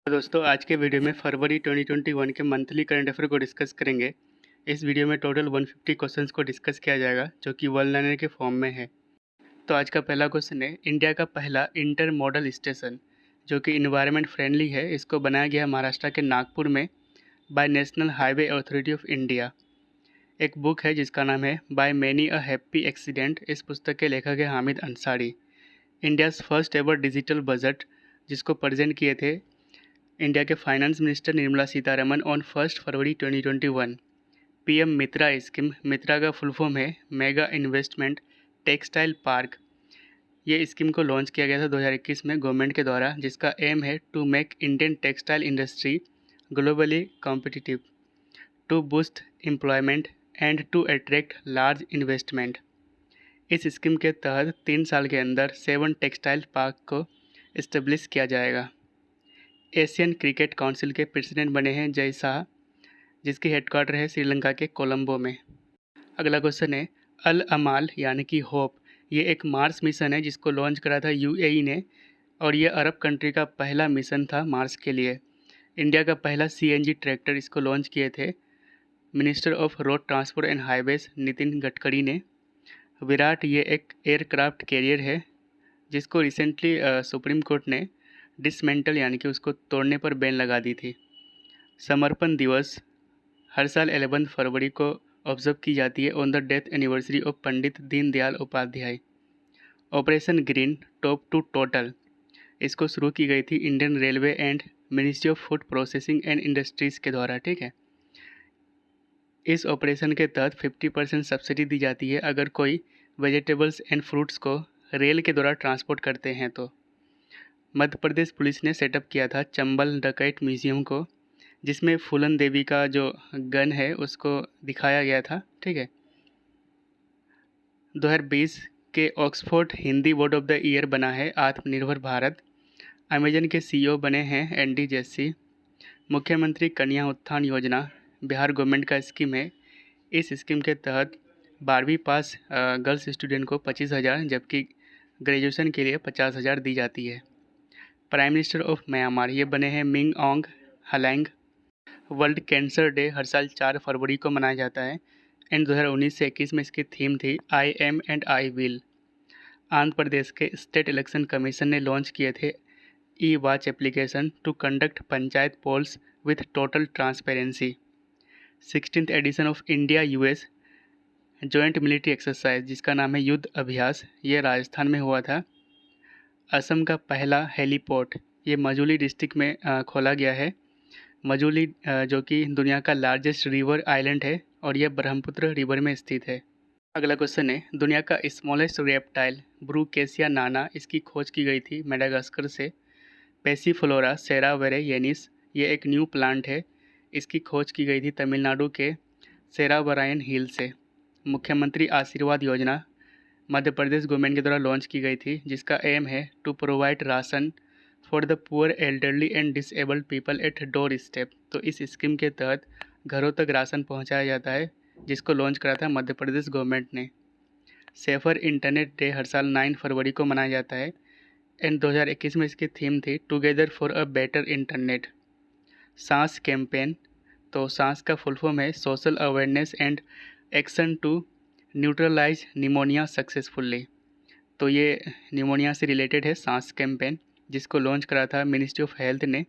तो दोस्तों आज के वीडियो में फरवरी 2021 के मंथली करंट अफेयर को डिस्कस करेंगे। इस वीडियो में टोटल 150 क्वेश्चंस को डिस्कस किया जाएगा जो कि वर्ल्ड लाइनर के फॉर्म में है। तो आज का पहला क्वेश्चन है, इंडिया का पहला इंटर मॉडल स्टेशन जो कि इन्वायरमेंट फ्रेंडली है, इसको बनाया गया महाराष्ट्र के नागपुर में by national highway authority of India. एक बुक है जिसका नाम है by many a happy accident. इस पुस्तक के लेखक है Hamid Ansari. India's first ever digital budget जिसको प्रेजेंट किए थे इंडिया के finance minister Nirmala Sitharaman on 1 February 2021। PM Mitra scheme, Mitra का फुल फॉर्म है मेगा इन्वेस्टमेंट टेक्सटाइल पार्क। ये स्कीम को लॉन्च किया गया था 2021 में गवर्नमेंट के द्वारा, जिसका एम है to make Indian textile industry globally competitive, to boost employment and to attract large investment. इस स्कीम के तहत 3 साल के अंदर 7 टेक्सटाइल पार्क को इस्टेब्लिश किया जाएगा। एशियन क्रिकेट काउंसिल के प्रेसिडेंट बने हैं जय शाह, जिसकी हेडक्वार्टर है श्रीलंका के कोलंबो में। अगला क्वेश्चन है, अल अमाल यानी कि होप, ये एक मार्स मिशन है जिसको लॉन्च करा था यूएई ने, और ये अरब कंट्री का पहला मिशन था मार्स के लिए। इंडिया का पहला सीएनजी ट्रैक्टर इसको लॉन्च किए थे minister of road transport and highways Nitin Gadkari ने। विराट, ये एक एयरक्राफ्ट कैरियर है जिसको रिसेंटली सुप्रीम कोर्ट ने डिसमेंटल यानी कि उसको तोड़ने पर बैन लगा दी थी। समर्पण दिवस हर साल 11 फरवरी को ऑब्जर्व की जाती है on the death anniversary of Pandit Deendayal Upadhyaya. Operation green top to total, इसको शुरू की गई थी Indian railway and ministry of food processing and industries के द्वारा। ठीक है, इस ऑपरेशन के तहत 50% सब्सिडी दी जाती है अगर कोई वेजिटेबल्स एंड फ्रूट्स को रेल के द्वारा ट्रांसपोर्ट करते हैं तो। मध्य प्रदेश पुलिस ने सेटअप किया था चंबल डकैत म्यूजियम को, जिसमें फूलन देवी का जो गन है उसको दिखाया गया था। ठीक है, 2020 के Oxford Hindi word of the year बना है आत्मनिर्भर भारत। अमेजन के सीईओ बने हैं एनडी जेसी। मुख्यमंत्री कन्या उत्थान योजना बिहार गवर्नमेंट का स्कीम है। इस स्कीम के तहत 12वीं पास गर्ल्स स्टूडेंट को 25,000 जबकि ग्रेजुएशन के लिए 50,000 दी जाती है। प्राइम मिनिस्टर ऑफ म्यांमार, ये बने हैं मिंग ऑन्ग हलैंग। वर्ल्ड कैंसर डे हर साल 4 फरवरी को मनाया जाता है एंड 2019 से 21 में इसकी थीम थी I am and I will. Andhra Pradesh के स्टेट इलेक्शन कमीशन ने लॉन्च किए थे e watch application to conduct panchayat polls with total transparency. 16th edition of India US joint military exercise जिसका नाम है युद्ध अभ्यास, ये राजस्थान में हुआ था। असम का पहला हेलीपोर्ट ये मजूली डिस्ट्रिक्ट में खोला गया है। मजूली जो कि दुनिया का लार्जेस्ट रिवर आइलैंड है और यह ब्रह्मपुत्र रिवर में स्थित है। अगला क्वेश्चन है, दुनिया का स्मॉलेस्ट रेप्टाइल ब्रूकेसिया नाना, इसकी खोज की गई थी मेडागास्कर से। पेसिफ्लोरा सेरावेरेयेनिस, ये एक न्यू प्लांट है, इसकी खोज की गई थी तमिलनाडु के सेरावरायन हिल से। मुख्यमंत्री आशीर्वाद योजना मध्य प्रदेश गवर्नमेंट के द्वारा लॉन्च की गई थी, जिसका एम है to provide ration for the poor elderly and disabled people at door step. तो इस स्कीम के तहत घरों तक राशन पहुंचाया जाता है, जिसको लॉन्च करा था मध्य प्रदेश गवर्नमेंट ने। सेफर इंटरनेट डे हर साल 9 फरवरी को मनाया जाता है एंड 2021 में इसकी थीम थी together for a better internet. Saans campaign, तो सांस का फुल फॉर्म है social awareness and action to neutralise pneumonia successfully. तो ये निमोनिया से रिलेटेड है सांस कैंपेन, जिसको लॉन्च करा था मिनिस्ट्री ऑफ हेल्थ ने,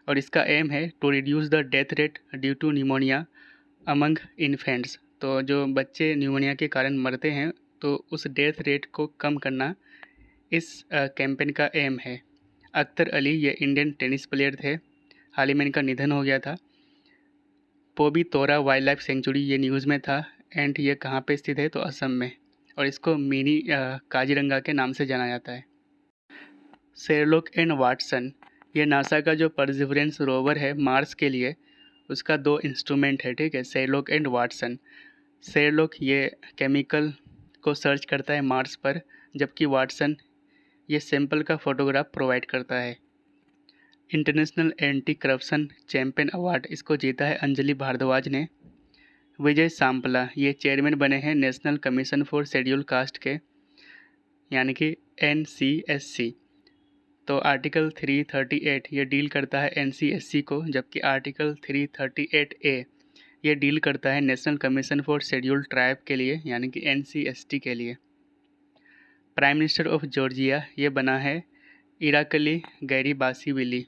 और इसका एम है to reduce the death rate due to pneumonia among infants. तो जो बच्चे निमोनिया के कारण मरते हैं तो उस डेथ रेट को कम करना इस कैंपेन का एम है। अख्तर अली, ये इंडियन टेनिस प्लेयर थे, हाल ही में इनका निधन हो गया था। पोबी तोरा वाइल्ड लाइफ सेंचुरी ये न्यूज़ में था एंड ये कहाँ पे स्थित है तो असम में, और इसको मिनी काजीरंगा के नाम से जाना जाता है। शेरलॉक एंड वाटसन, ये नासा का जो परसिवरेंस रोवर है मार्स के लिए, उसका 2 इंस्ट्रूमेंट है। ठीक है, शेरलॉक एंड वाटसन। शेरलॉक ये केमिकल को सर्च करता है मार्स पर, जबकि वाटसन ये सैंपल का फोटोग्राफ प्रोवाइड करता है। International anti corruption champion award इसको जीता है अंजलि भारद्वाज ने। विजय सांपला, ये चेयरमैन बने हैं national commission for schedule caste के, यानी कि NCSC। तो आर्टिकल 338 ये डील करता है NCSC को, जबकि आर्टिकल 338A ये डील करता है national commission for scheduled tribe के लिए, यानी कि NCST के लिए। प्राइम मिनिस्टर ऑफ जॉर्जिया ये बना है इराकली गैरीबासीविली।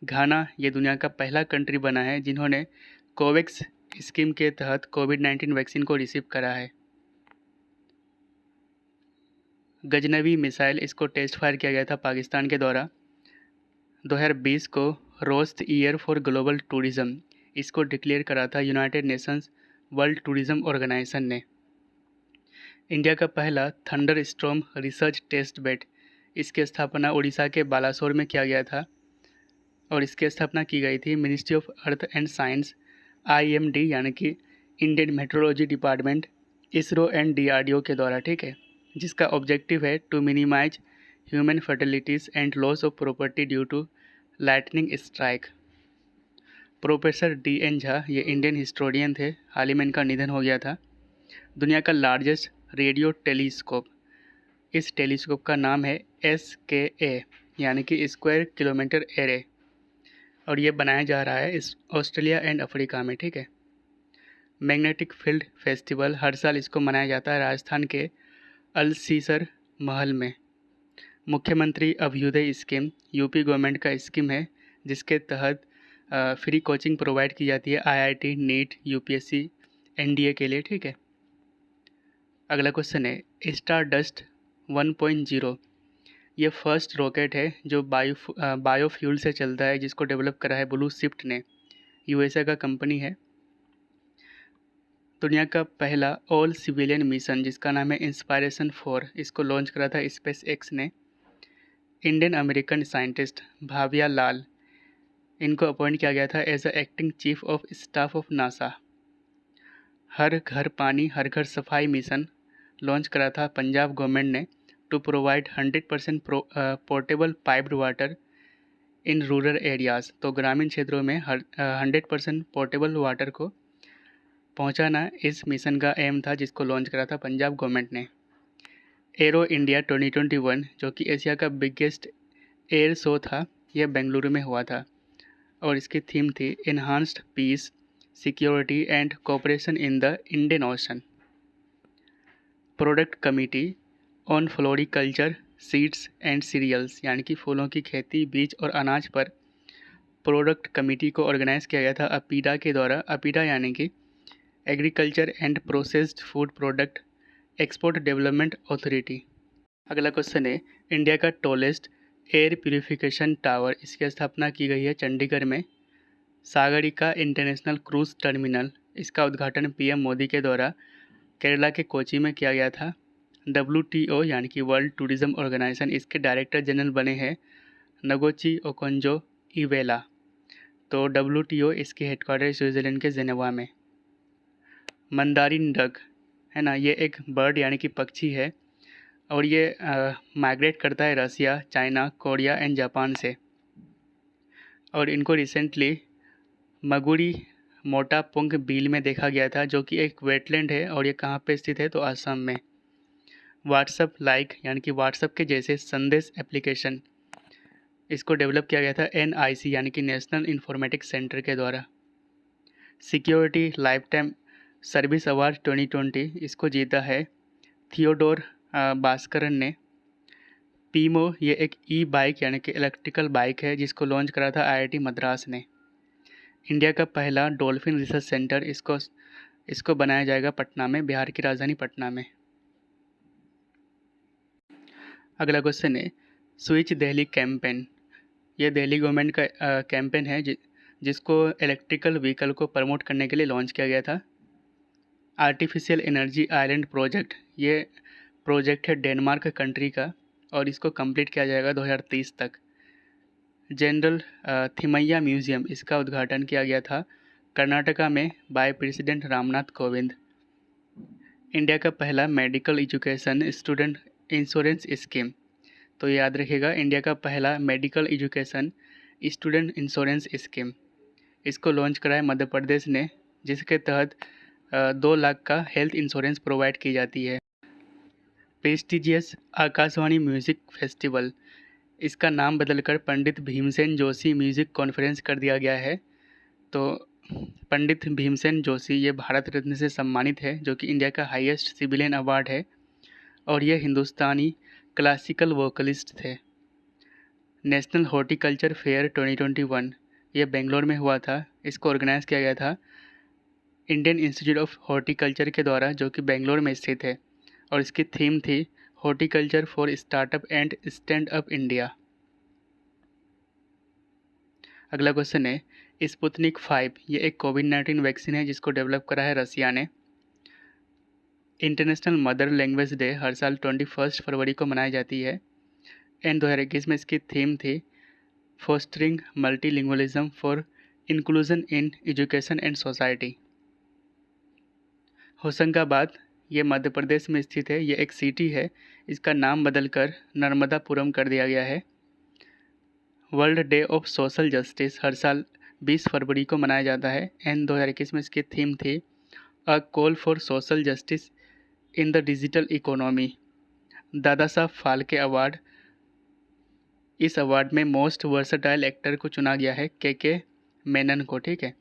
घाना ये दुनिया का पहला कंट्री बना है जिन्होंने कोवैक्स स्कीम के तहत कोविड-19 वैक्सीन को रिसीव करा है। गजनवी मिसाइल इसको टेस्ट फायर किया गया था पाकिस्तान के द्वारा। 2020 को roast year for global tourism इसको डिक्लेयर करा था United Nations World Tourism Organization ने। इंडिया का पहला thunder storm research test bed इसकी स्थापना उड़ीसा के बालासोर में किया गया था और इसकी स्थापना की गई थी ministry of earth and science IMD यानी कि Indian metrology department, ISRO and DRDO के द्वारा, ठीक है, जिसका ऑब्जेक्टिव है to minimize human fertilities and loss of property due to lightning strike. Professor DN Jha ये इंडियन हिस्टोरियन थे, हाल ही में इनका निधन हो गया था। दुनिया का लार्जेस्ट रेडियो टेलीस्कोप, इस टेलीस्कोप का नाम है SKA यानी कि स्क्वायर किलोमीटर एरे, और ये बनाया जा रहा है इस ऑस्ट्रेलिया एंड अफ्रीका में, ठीक है। मैग्नेटिक फील्ड फेस्टिवल हर साल इसको मनाया जाता है राजस्थान के अलसीसर महल में। मुख्यमंत्री अभ्युदय स्कीम यूपी गवर्नमेंट का स्कीम है जिसके तहत फ्री कोचिंग प्रोवाइड की जाती है IIT, नीट, UPSC, NDA के लिए, ठीक है। अगला क्वेश्चन है स्टारडस्ट 1.0 ये फर्स्ट रॉकेट है जो बायोफ्यूल से चलता है, जिसको डेवलप करा है ब्लू शिफ्ट ने, USA का कंपनी है। दुनिया का पहला ऑल सिविलियन मिशन जिसका नाम है इंस्पायरेशन 4 इसको लॉन्च करा था SpaceX ने। Indian American scientist Bhavya Lal इनको अपॉइंट किया गया था as a acting chief of staff of NASA. हर घर पानी हर घर सफाई मिशन लॉन्च करा था पंजाब गवर्नमेंट ने to provide 100% portable piped water in rural areas. तो ग्रामीण क्षेत्रों में 100% पोर्टेबल वाटर को पहुंचाना इस मिशन का एम था, जिसको लॉन्च करा था पंजाब गवर्नमेंट ने। एरो इंडिया 2021 जो कि एशिया का बिगेस्ट एयर शो था, यह बेंगलुरु में हुआ था और इसकी थीम थी enhanced peace, security and cooperation in the Indian Ocean. Product committee on floriculture seeds and cereals यानी कि फूलों की खेती, बीज और अनाज पर प्रोडक्ट कमेटी को ऑर्गेनाइज किया गया था अपीडा के द्वारा। अपीडा यानी कि agriculture and processed food product export development authority. अगला क्वेश्चन है इंडिया का टॉलेस्ट एयर प्यूरिफिकेशन टावर इसकी स्थापना की गई है चंडीगढ़ में। सागरिका इंटरनेशनल क्रूज टर्मिनल इसका उद्घाटन PM मोदी के द्वारा केरला के कोची में किया गया था। WTO यानी कि वर्ल्ड टूरिज़्म ऑर्गेनाइजेशन इसके डायरेक्टर जनरल बने हैं नगोची ओकोंजो-इवेला। तो WTO इसके हेडक्वार्टर स्विट्ज़रलैंड के जेनेवा में। मंदारिन डक है ना, ये एक बर्ड यानी कि पक्षी है और ये माइग्रेट करता है रसिया, चाइना, कोरिया एंड जापान से, और इनको रिसेंटली मगुरी मोटापुंग बील में देखा गया था जो कि एक वेटलैंड है और ये कहाँ पे स्थित है, तो असम में। व्हाट्सअप लाइक यानी कि व्हाट्सअप के जैसे संदेश एप्लीकेशन इसको डेवलप किया गया था NIC यानी कि नेशनल इंफॉर्मेटिक्स सेंटर के द्वारा। Security life time service award 2020 इसको जीता है थियोडोर भास्करन ने। पीमो ये एक बाइक यानी कि इलेक्ट्रिकल बाइक है जिसको लॉन्च करा था IIT मद्रास ने। इंडिया का पहला डॉल्फिन रिसर्च सेंटर इसको बनाया जाएगा पटना में, बिहार की राजधानी पटना में। अगला क्वेश्चन है स्विच दिल्ली कैंपेन। ये दिल्ली गवर्नमेंट का कैंपेन है जिसको इलेक्ट्रिकल व्हीकल को प्रमोट करने के लिए लॉन्च किया गया था। आर्टिफिशियल एनर्जी आइलैंड प्रोजेक्ट, ये प्रोजेक्ट है डेनमार्क कंट्री का और इसको कंप्लीट किया जाएगा 2030 तक। जनरल थिमैया म्यूजियम इसका उद्घाटन किया गया था कर्नाटका में by president Ramnath Kovind. India का पहला medical education student insurance scheme, तो याद रखिएगा इंडिया का पहला medical education student insurance scheme इसको लॉन्च कराया मध्य प्रदेश ने, जिसके तहत 2 लाख का हेल्थ इंश्योरेंस प्रोवाइड की जाती है। प्रेस्टिजियस आकाशवाणी म्यूज़िक फेस्टिवल इसका नाम बदलकर पंडित भीमसेन जोशी म्यूज़िक कॉन्फ्रेंस कर दिया गया है। तो पंडित भीमसेन जोशी ये भारत रत्न से सम्मानित है, जो कि इंडिया का हाईएस्ट सिविलियन अवार्ड है, और ये हिंदुस्तानी क्लासिकल वोकलिस्ट थे। नेशनल हॉर्टिकल्चर फेयर 2021 ये बेंगलोर में हुआ था। इसको ऑर्गेनाइज़ किया गया था इंडियन इंस्टीट्यूट ऑफ हॉर्टिकल्चर के द्वारा, जो कि बेंगलोर में स्थित है, और इसकी थीम थी horticulture for startup and stand up India. अगला क्वेश्चन है, स्पुतनिक 5 ये एक कोविड-19 वैक्सीन है जिसको डेवलप करा है रसिया ने। इंटरनेशनल मदर लैंग्वेज डे हर साल 21 फरवरी को मनाई जाती है, एंड 2021 में इसकी थीम थी fostering multilingualism for inclusion in education and society. Hoshangabad ये मध्य प्रदेश में स्थित है, ये एक सिटी है, इसका नाम बदलकर नर्मदापुरम कर दिया गया है। World day of social justice हर साल 20 फरवरी को मनाया जाता है, एंड 2021 में इसकी थीम थी a call for social justice in the digital economy. Dada Saheb Phalke award, इस अवार्ड में मोस्ट वर्सटाइल एक्टर को चुना गया है के मेनन को, ठीक है।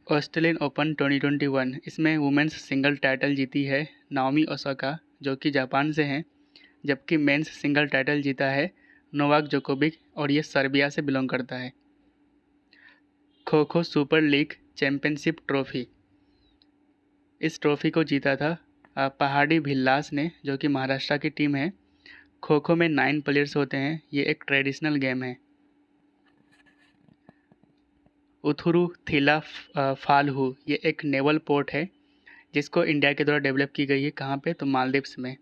ऑस्ट्रेलियन ओपन 2021 इसमें वुमेंस सिंगल टाइटल जीती है नाओमी ओसाका, जो कि जापान से हैं, जबकि मेंस सिंगल टाइटल जीता है नोवाक जोकोविक, और ये सर्बिया से बिलोंग करता है। Kho kho super league championship trophy, इस ट्रॉफी को जीता था पहाड़ी भिल्लास ने, जो कि महाराष्ट्र की टीम है। खो खो में 9 प्लेयर्स होते हैं, ये एक ट्रेडिशनल गेम है। उथुरु थिला फालहू ये एक नेवल पोर्ट है जिसको इंडिया के द्वारा डेवलप की गई है। कहाँ पे? तो मालदीव्स में,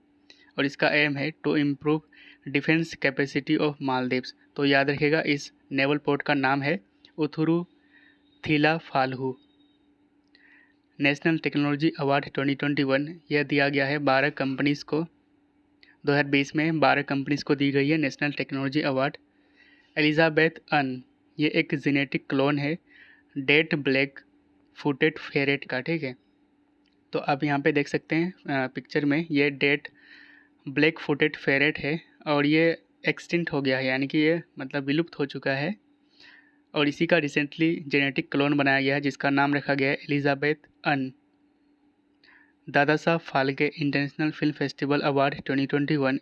और इसका एम है to improve defence capacity of Maldives. तो याद रखिएगा, इस नेवल पोर्ट का नाम है उथुरु थिला फालहू। नेशनल टेक्नोलॉजी अवार्ड 2021 यह दिया गया है 12 कंपनीज़ को। 2020 में 12 कंपनीज़ को दी गई है नेशनल टेक्नोलॉजी अवार्ड। एलिजाबेथ अन ये एक जेनेटिक क्लोन है डेट ब्लैक फुटेड फेरेट का, ठीक है। तो आप यहाँ पे देख सकते हैं पिक्चर में, ये डेट ब्लैक फुटेड फेरेट है, और ये एक्सटिंक्ट हो गया है, यानी कि ये मतलब विलुप्त हो चुका है, और इसी का रिसेंटली जेनेटिक क्लोन बनाया गया है जिसका नाम रखा गया है एलिजाबेथ अन। Dada Saheb Phalke international film festival award 2021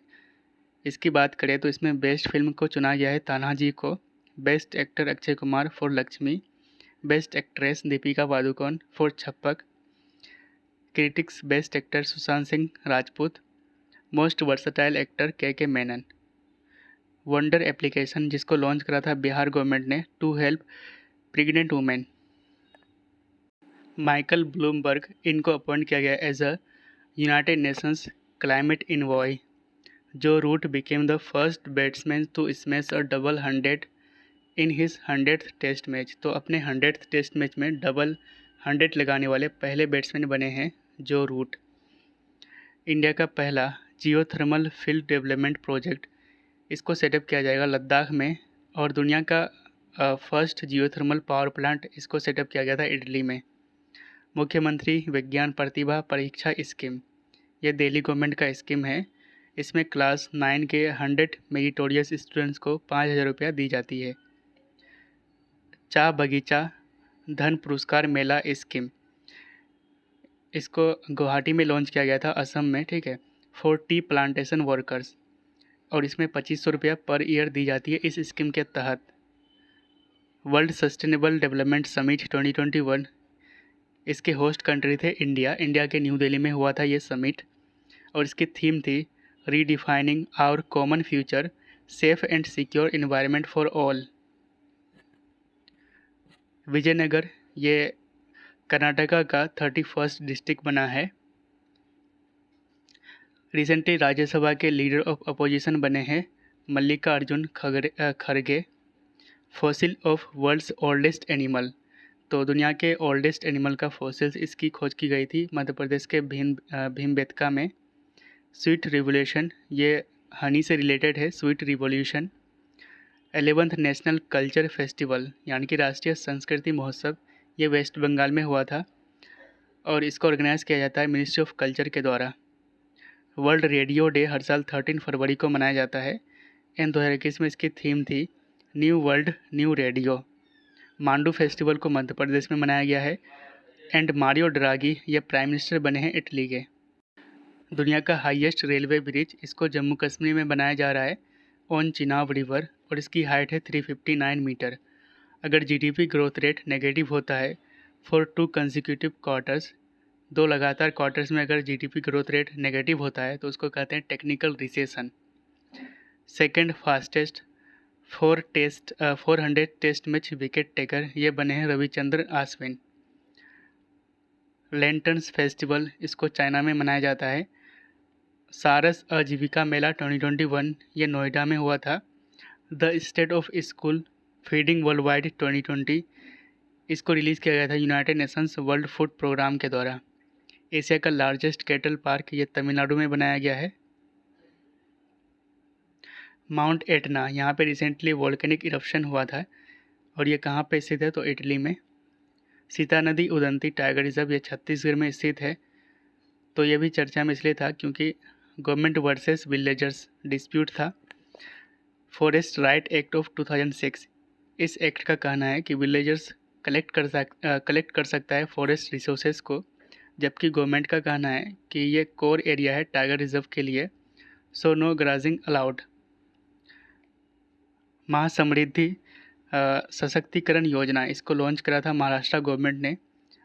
इसकी बात करें तो इसमें बेस्ट फिल्म को चुना गया है तान्हाजी को, best actor Akshay Kumar for Laxmi, best actress Deepika Padukone for Chhapaak, critics best actor Sushant Singh Rajput, most versatile actor K Menon. Wonder application जिसको लॉन्च करा था बिहार गवर्नमेंट ने to help pregnant women. Michael Bloomberg इनको अपॉइंट किया गया as a United Nations climate envoy. Joe Root became the first batsman to smash a double 100 in his 100th test match. तो अपने 100th test match में double 100 लगाने वाले पहले batsman बने हैं जो रूट। इंडिया का पहला जियोथर्मल फील्ड डेवलपमेंट प्रोजेक्ट इसको सेटअप किया जाएगा लद्दाख में, और दुनिया का फर्स्ट जियोथर्मल पावर प्लांट इसको सेटअप किया गया था इटली में। मुख्यमंत्री विज्ञान प्रतिभा परीक्षा स्कीम यह दिल्ली गवर्नमेंट का स्कीम है। इसमें क्लास 9 के 100 मेरिटोरियस स्टूडेंट्स को 5,000 रुपया दी जाती है। चा बगीचा धन पुरस्कार मेला स्कीम इसको गुवाहाटी में लॉन्च किया गया था असम में, ठीक है, फॉर टी प्लांटेशन वर्कर्स, और इसमें 2500 रुपया पर ईयर दी जाती है इस स्कीम के तहत। वर्ल्ड सस्टेनेबल डेवलपमेंट समिट 2021 इसके होस्ट कंट्री थे इंडिया के न्यू दिल्ली में हुआ था ये समिट, और इसकी थीम थी redefining our common future safe and secure environment for all. Vijayanagar ये कर्नाटका का 31st डिस्ट्रिक्ट बना है। रिसेंटली राज्यसभा के लीडर ऑफ अपोजिशन बने हैं मल्लिकार्जुन खड़गे। Fossil of world's oldest animal, तो दुनिया के ओल्डेस्ट एनिमल का फॉसिल्स इसकी खोज की गई थी मध्य प्रदेश के भीमबेटका में। स्वीट रिवोल्यूशन ये हनी से रिलेटेड है, sweet revolution. 11th national culture festival यानी कि राष्ट्रीय संस्कृति महोत्सव ये वेस्ट बंगाल में हुआ था, और इसको ऑर्गेनाइज किया जाता है मिनिस्ट्री ऑफ कल्चर के द्वारा। वर्ल्ड रेडियो डे हर साल 13 फरवरी को मनाया जाता है, एंड 2021 में इसकी थीम थी new world new radio. Mandu festival को मध्य प्रदेश में मनाया गया है। एंड मारियो ड्रागी ये प्राइम मिनिस्टर बने हैं इटली के। दुनिया का हाईएस्ट रेलवे ब्रिज इसको जम्मू कश्मीर में बनाया जा रहा है ऑन चिनाब रिवर, और इसकी हाइट है 359 मीटर। अगर जीडीपी ग्रोथ रेट नेगेटिव होता है फॉर 2 कंसेक्यूटिव क्वार्टर्स, 2 लगातार क्वार्टर्स में अगर जीडीपी ग्रोथ रेट नेगेटिव होता है तो उसको कहते हैं technical recession. Second fastest 400 test match wicket taker ये बने हैं रविचंद्र आश्विन। लैंटर्न्स फेस्टिवल इसको चाइना में मनाया जाता है। सारस आजीविका मेला 2021 ये नोएडा में हुआ था। The state of school feeding worldwide 2020 इसको रिलीज़ किया गया था United Nations World Food Programme के द्वारा। एशिया का लार्जेस्ट कैटल पार्क ये तमिलनाडु में बनाया गया है। माउंट एटना यहाँ पे रिसेंटली वोल्केनिक इरप्शन हुआ था, और ये कहाँ पे स्थित है तो इटली में। सीता नदी उदंती टाइगर रिजर्व ये छत्तीसगढ़ में स्थित है। तो ये भी चर्चा में इसलिए था क्योंकि गवर्नमेंट वर्सेस विलेजर्स डिस्प्यूट था। फॉरेस्ट राइट एक्ट ऑफ 2006 इस एक्ट का कहना है कि विलेजर्स कलेक्ट कर सकता है फॉरेस्ट रिसोर्सेज को, जबकि गवर्नमेंट का कहना है कि ये कोर एरिया है टाइगर रिजर्व के लिए, सो नो ग्राजिंग अलाउड। महासमृद्धि सशक्तिकरण योजना इसको लॉन्च करा था महाराष्ट्र गवर्नमेंट ने,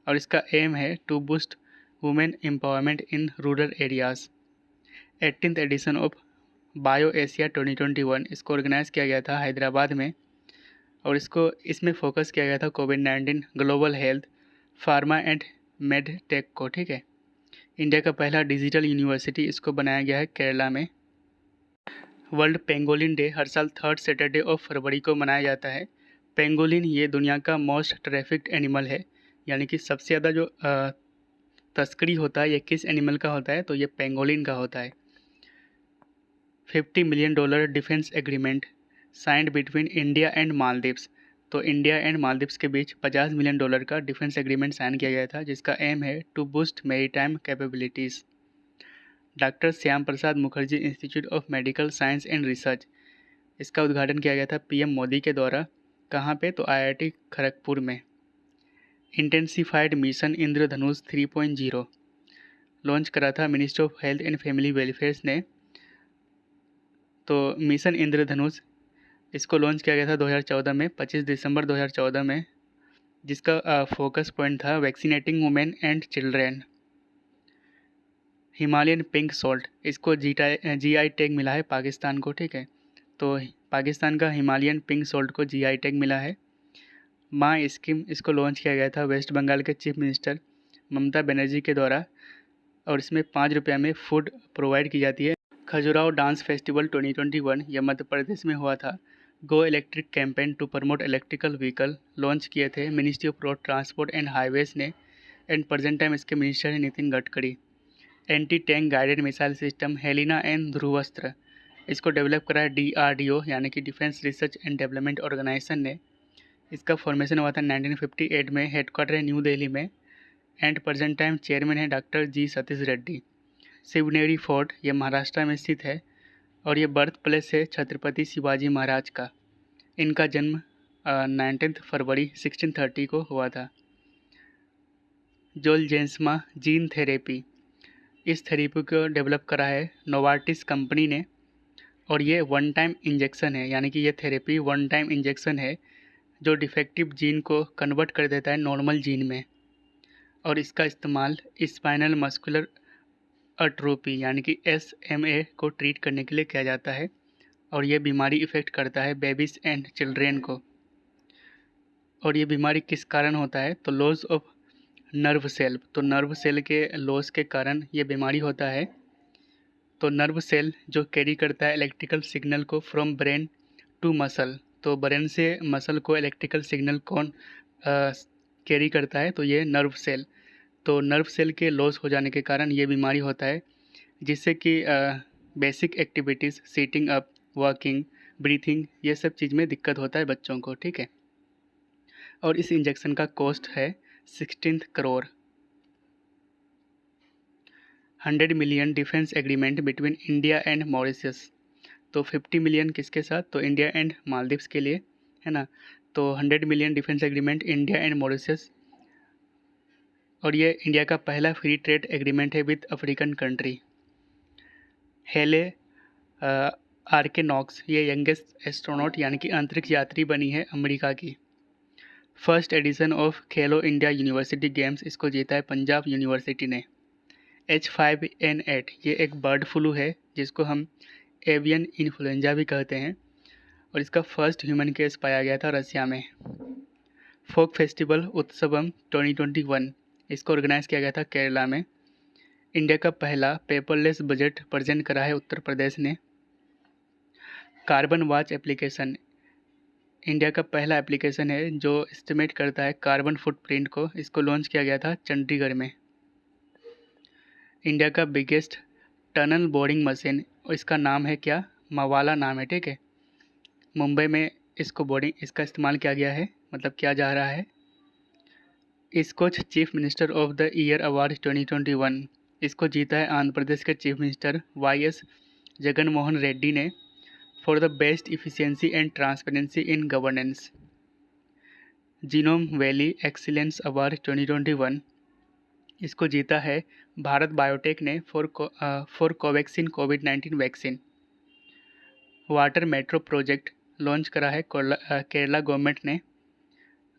और इसका एम है to boost women empowerment in rural areas. 18th edition of BioAsia 2021 इसको ऑर्गेनाइज़ किया गया था हैदराबाद में, और इसमें फोकस किया गया था कोविड-19, global health, pharma and med tech को। ठीक है, इंडिया का पहला डिजिटल यूनिवर्सिटी इसको बनाया गया है केरला में। वर्ल्ड पेंगोलिन डे हर साल 3rd सैटरडे ऑफ फरवरी को मनाया जाता है। पेंगोलिन ये दुनिया का मोस्ट ट्रैफिक्ड एनिमल है, यानी कि सबसे ज़्यादा जो तस्करी होता है ये किस एनिमल का होता है तो ये पेंगोलिन का होता है। $50 million defence agreement signed between India and Maldives. तो इंडिया एंड मालदीव्स के बीच $50 मिलियन का डिफेंस एग्रीमेंट साइन किया गया था, जिसका एम है to boost maritime capabilities. Doctor Shyam Prasad Mukherjee institute of medical science and research इसका उद्घाटन किया गया था पीएम मोदी के द्वारा। कहाँ पे तो आईआईटी खड़गपुर में। इंटेंसिफाइड मिशन इंद्रधनुष 3.0 लॉन्च करा था ministry of health and family welfare ने। तो मिशन इंद्रधनुष इसको लॉन्च किया गया था 2014 में, 25 दिसंबर 2014 में, जिसका फोकस पॉइंट था vaccinating women and children. Himalayan pink salt इसको जीआई टैग मिला है पाकिस्तान को। ठीक है, तो पाकिस्तान का हिमालयन पिंक सॉल्ट को जीआई टैग मिला है। माँ स्कीम इसको लॉन्च किया गया था वेस्ट बंगाल के चीफ मिनिस्टर ममता बनर्जी के द्वारा, और इसमें 5 रुपये में फूड प्रोवाइड की जाती है। खजुराहो डांस फेस्टिवल 2021 यह मध्य प्रदेश में हुआ था। Go electric campaign to promote electrical vehicle launch किए थे ministry of road transport and highways ने, एंड प्रेजेंट टाइम इसके मिनिस्टर हैं Nitin Gadkari. Anti tank guided missile system Helina and Dhruvastra इसको डेवलप करा है DRDO यानी कि defence research and development organisation ने। इसका फॉर्मेशन हुआ था 1958 में, हेडक्वार्टर है न्यू दिल्ली में, एंड प्रेजेंट टाइम चेयरमैन है डॉक्टर जी सतीश रेड्डी। शिवनेरी फोर्ट ये महाराष्ट्र में स्थित है, और ये बर्थ प्लेस है छत्रपति शिवाजी महाराज का। इनका जन्म 19 फरवरी 1630 को हुआ था। जोलजेंस्मा जीन थेरेपी इस थेरेपी को डेवलप करा है नोवार्टिस कंपनी ने, और ये 1 टाइम इंजेक्शन है, यानी कि ये थेरेपी 1 टाइम इंजेक्शन है जो डिफेक्टिव जीन को कन्वर्ट कर देता है नॉर्मल जीन में, और इसका इस्तेमाल स्पाइनल मस्कुलर अट्रोपी यानी कि SMA को ट्रीट करने के लिए किया जाता है, और ये बीमारी इफ़ेक्ट करता है बेबीज़ एंड चिल्ड्रेन को। और ये बीमारी किस कारण होता है तो लॉस ऑफ नर्व सेल, तो नर्व सेल के लॉस के कारण ये बीमारी होता है। तो नर्व सेल जो कैरी करता है इलेक्ट्रिकल सिग्नल को फ्रॉम ब्रेन टू मसल, तो ब्रेन से मसल को इलेक्ट्रिकल सिग्नल कौन कैरी करता है तो ये नर्व सेल। तो नर्व सेल के लॉस हो जाने के कारण ये बीमारी होता है, जिससे कि basic activities sitting up, walking, breathing ये सब चीज़ में दिक्कत होता है बच्चों को। ठीक है, और इस इंजेक्शन का कॉस्ट है 16 crore. 100 million defence agreement between India and Mauritius. तो 50 मिलियन किसके साथ, तो इंडिया एंड मालदीव्स के लिए, है ना। तो 100 million defence agreement India and Mauritius, और ये इंडिया का पहला फ्री ट्रेड एग्रीमेंट है विद अफ्रीकन कंट्री। हेले आर के नॉक्स, ये यंगेस्ट एस्ट्रोनॉट यानी कि अंतरिक्ष यात्री बनी है अमेरिका की। First edition of Khelo India university games, इसको जीता है पंजाब यूनिवर्सिटी ने। H5N8 ये एक बर्ड फ्लू है जिसको हम एवियन इन्फ्लुएंजा भी कहते हैं, और इसका फर्स्ट ह्यूमन केस पाया गया था रसिया में। फोक फेस्टिवल उत्सवम 2021, इसको ऑर्गेनाइज किया गया था केरला में। इंडिया का पहला पेपरलेस बजट प्रेजेंट करा है उत्तर प्रदेश ने। कार्बन वॉच एप्लीकेशन, इंडिया का पहला एप्लीकेशन है जो एस्टिमेट करता है कार्बन फुटप्रिंट को, इसको लॉन्च किया गया था चंडीगढ़ में। इंडिया का बिगेस्ट टनल बोरिंग मशीन, इसका नाम है क्या, मवाला नाम है, ठीक है। मुंबई में इसका इस्तेमाल किया गया है, मतलब किया जा रहा है। इसको chief minister of the year award 2021, इसको जीता है आंध्र प्रदेश के chief minister YS Jagan Mohan Reddy ने for the best efficiency and transparency in governance. Genome valley excellence award 2021, इसको जीता है भारत बायोटेक ने फॉर कोवैक्सीन कोविड-19 vaccine. Water metro project launch करा है केरला गवर्नमेंट ने।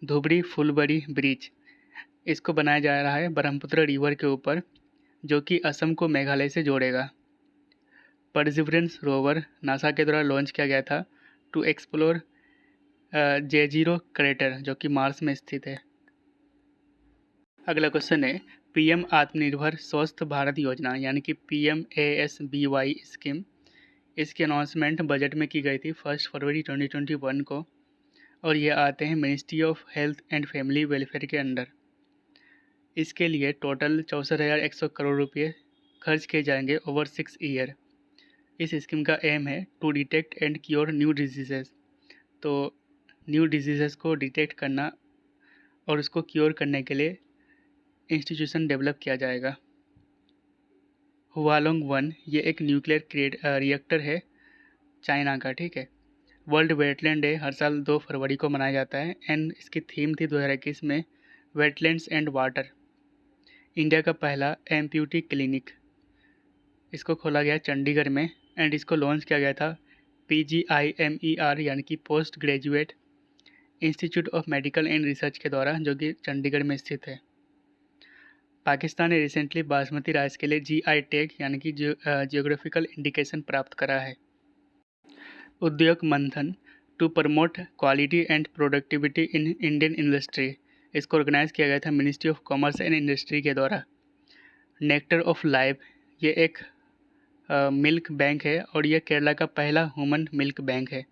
धुबरी फुलबरी ब्रिज, इसको बनाया जा रहा है ब्रह्मपुत्र रिवर के ऊपर, जो कि असम को मेघालय से जोड़ेगा। परसिवरेंस रोवर नासा के द्वारा लॉन्च किया गया था टू एक्सप्लोर J0 क्रेटर, जो कि मार्स में स्थित है। अगला क्वेश्चन है PM आत्मनिर्भर स्वस्थ भारत योजना यानी कि PMASBY स्कीम, इसकी अनाउंसमेंट बजट में की गई थी 1 फरवरी 2021 को, और ये आते हैं ministry of health and family welfare के अंडर। इसके लिए टोटल 64,100 करोड़ रुपये खर्च किए जाएंगे ओवर 6 ईयर। इस स्कीम का एम है to detect and cure new diseases, तो न्यू डिजीज़ेस को डिटेक्ट करना और उसको क्योर करने के लिए इंस्टीट्यूशन डेवलप किया जाएगा। हुआलोंग 1 ये एक न्यूक्लियर रिएक्टर है चाइना का, ठीक है। वर्ल्ड वेटलैंड डे हर साल 2 फरवरी को मनाया जाता है, एंड इसकी थीम थी 2021 में वेटलैंड्स एंड वाटर। इंडिया का पहला एम्प्यूटी क्लिनिक, इसको खोला गया चंडीगढ़ में, एंड इसको लॉन्च किया गया था PGIMER यानी कि post graduate institute of medical and research के द्वारा, जो कि चंडीगढ़ में स्थित है। पाकिस्तान ने रिसेंटली बासमती राइस के लिए GI टैग यानी कि जियोग्राफिकल इंडिकेशन प्राप्त करा है। Udyog Manthan to promote quality and productivity in Indian industry, इसको ऑर्गेनाइज किया गया था ministry of commerce and industry के द्वारा। नेक्टर ऑफ लाइफ ये एक मिल्क बैंक है, और यह केरला का पहला ह्यूमन मिल्क बैंक है।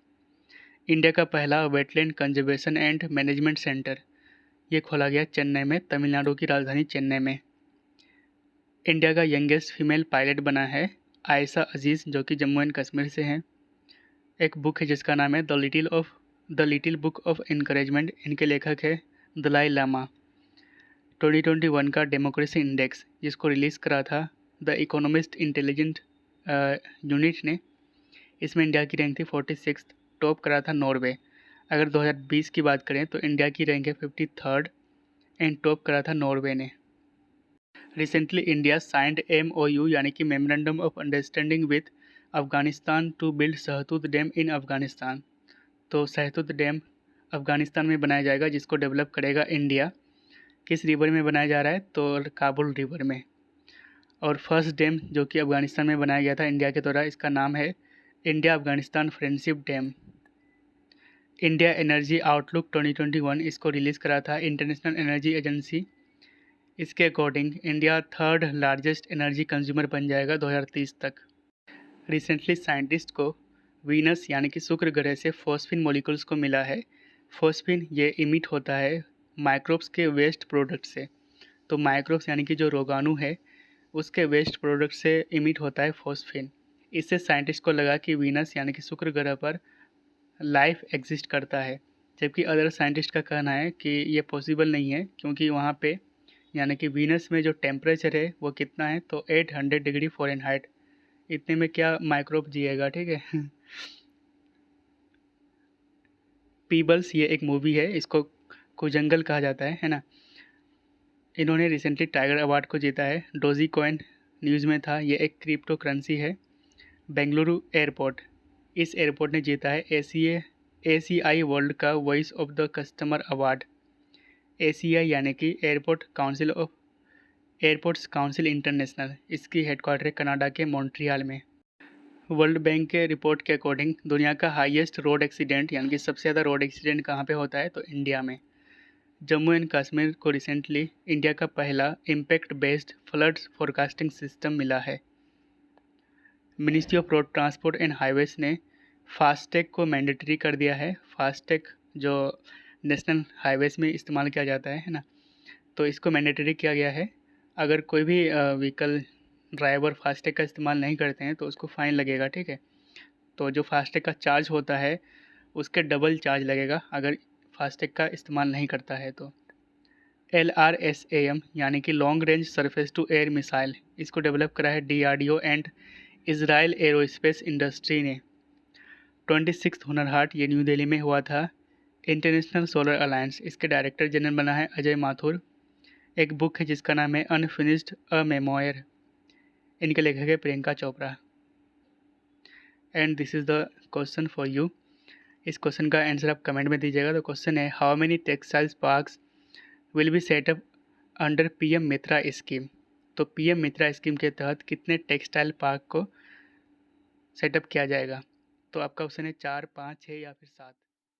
इंडिया का पहला wetland conservation and management centre, ये खोला गया चेन्नई में, तमिलनाडु की राजधानी चेन्नई में। इंडिया का यंगेस्ट फीमेल पायलट बना है आयशा अजीज़, जो कि जम्मू एंड कश्मीर से हैं। एक बुक है जिसका नाम है the little book of encouragement, इनके लेखक है दलाई लामा। 2021 का डेमोक्रेसी इंडेक्स, जिसको रिलीज़ करा था द इकोनॉमिस्ट इंटेलिजेंट यूनिट ने, इसमें इंडिया की रैंक थी 46, टॉप करा था नॉर्वे। अगर 2020 की बात करें तो इंडिया की रैंक है 53rd, एंड टॉप करा था नॉर्वे ने। रिसेंटली इंडिया साइंड MOU यानी कि memorandum of understanding with Afghanistan to build Shahtoot dam in Afghanistan. तो सहतूत डैम अफगानिस्तान में बनाया जाएगा, जिसको डेवलप करेगा इंडिया। किस रिवर में बनाया जा रहा है, तो काबुल रिवर में। और फर्स्ट डैम जो कि अफगानिस्तान में बनाया गया था इंडिया के द्वारा, इसका नाम है India Afghanistan friendship dam. India energy outlook 2021, इसको रिलीज़ करा था इंटरनेशनल एनर्जी एजेंसी। इसके according India 3rd largest energy consumer बन जाएगा 2030 तक। रिसेंटली साइंटिस्ट को वीनस यानी कि शुक्र ग्रह से फॉस्फिन मॉलिक्यूल्स को मिला है। फॉस्फिन ये इमिट होता है माइक्रोब्स के वेस्ट प्रोडक्ट से। तो माइक्रोब्स यानी कि जो रोगाणु है उसके वेस्ट प्रोडक्ट से इमिट होता है फॉस्फिन। इससे साइंटिस्ट को लगा कि वीनस यानी कि शुक्र ग्रह पर लाइफ एग्जिस्ट करता है, जबकि अदर साइंटिस्ट का कहना है कि ये पॉसिबल नहीं है, क्योंकि वहाँ पे यानी कि वीनस में जो टेम्परेचर है वो कितना है, तो 800 डिग्री फ़ारेनहाइट। इतने में क्या माइक्रोब जिएगा, ठीक है। पीबल्स ये एक मूवी है, इसको कुजंगल कहा जाता है ना। इन्होंने रिसेंटली टाइगर अवार्ड को जीता है। डोजी कॉइन न्यूज़ में था, ये एक क्रिप्टो करेंसी है। बेंगलुरु एयरपोर्ट, इस एयरपोर्ट ने जीता है ACI वर्ल्ड का voice of the customer award. ACI यानी कि एयरपोर्ट्स काउंसिल इंटरनेशनल, इसकी हेडक्वार्टर है कनाडा के मॉन्ट्रियल में। वर्ल्ड बैंक के रिपोर्ट के अकॉर्डिंग दुनिया का हाईएस्ट रोड एक्सीडेंट यानी कि सबसे ज़्यादा रोड एक्सीडेंट कहाँ पे होता है, तो इंडिया में। जम्मू एंड कश्मीर को रिसेंटली इंडिया का पहला impact based floods forecasting system मिला है। Ministry of road transport and highways ने फास्टैग को मैंडेटरी कर दिया है। फास्टैग जो नेशनल हाईवेज में इस्तेमाल किया जाता है ना, तो इसको मैंडेटरी किया गया है। अगर कोई भी व्हीकल ड्राइवर फास्टैग का इस्तेमाल नहीं करते हैं तो उसको फ़ाइन लगेगा, ठीक है। तो जो फास्टैग का चार्ज होता है उसके डबल चार्ज लगेगा अगर फास्टैग का इस्तेमाल नहीं करता है तो। LRSAM यानी कि long range surface to air missile, इसको डेवलप करा है DRDO and Israel aerospace industry ने। 26 हुनर हाट ये न्यू दिल्ली में हुआ था। इंटरनेशनल सोलर अलायंस, इसके डायरेक्टर जनरल बना है अजय माथुर। एक बुक है जिसका नाम है अनफिनिश्ड अ मेमोयर, इनके लेखक है Priyanka Chopra. And this is the question for you. इस क्वेश्चन का आंसर आप कमेंट में दीजिएगा। तो क्वेश्चन है, how many textiles parks will be set up under PM Mitra scheme. तो PM मित्रा स्कीम के तहत कितने टेक्सटाइल पार्क को सेटअप किया जाएगा। तो आपका ऑप्शन है 4, 5, 6 या फिर 7।